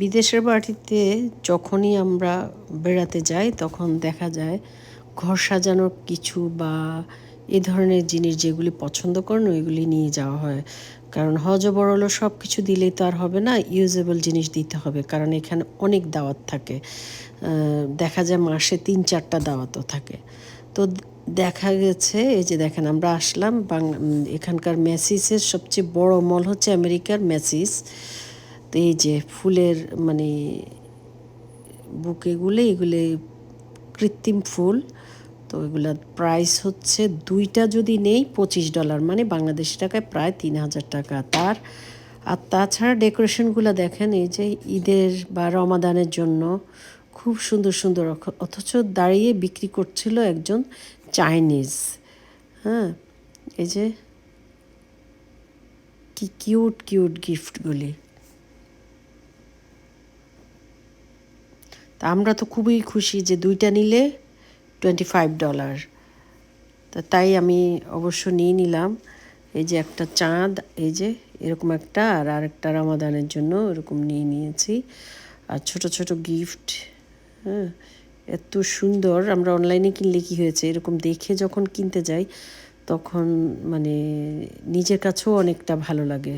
বিদেশের বাড়িতে যখনই আমরা বেড়াতে যাই তখন দেখা যায় ঘর সাজানোর কিছু বা এ ধরনের জিনিস যেগুলি পছন্দ করেন ওইগুলি নিয়ে যাওয়া হয়। কারণ হজবরল সব কিছু দিলেই তো আর হবে না, ইউজেবল জিনিস দিতে হবে, কারণ এখানে অনেক দাওয়াত থাকে। দেখা যায় মাসে 3-4টা দাওয়াতও থাকে। তো দেখা গেছে, এই যে দেখেন আমরা আসলাম এখানকার ম্যাসিসের সবচেয়ে বড় মল হচ্ছে আমেরিকার ম্যাসিস। তো এই যে ফুলের মানে বুকেগুলো এগুলো কৃত্রিম ফুল। তো এগুলার প্রাইস হচ্ছে দুইটা যদি নেই $25, মানে বাংলাদেশি টাকায় প্রায় 3000 টাকা। আর তাছাড়া ডেকোরেশনগুলো দেখেন, এই যে ঈদের বা রমাদানের জন্য খুব সুন্দর সুন্দর, অথচ দাঁড়িয়ে বিক্রি করছিল একজন চাইনিজ। হ্যাঁ, এই যে কি কিউট কিউট গিফটগুলি। তা আমরা তো খুবই খুশি যে দুইটা নিলে $25। তাই আমি অবশ্য নিয়ে নিলাম। এই যে একটা চাঁদ, এই যে এরকম একটা, আর আরেকটা রমাদানের জন্য এরকম নিয়ে নিয়েছি। আর ছোট ছোট গিফট। হ্যাঁ, এত সুন্দর। আমরা অনলাইনে কিনলে কি হয়েছে, এরকম দেখে যখন কিনতে যাই তখন মানে নিজের কাছেও অনেকটা ভালো লাগে।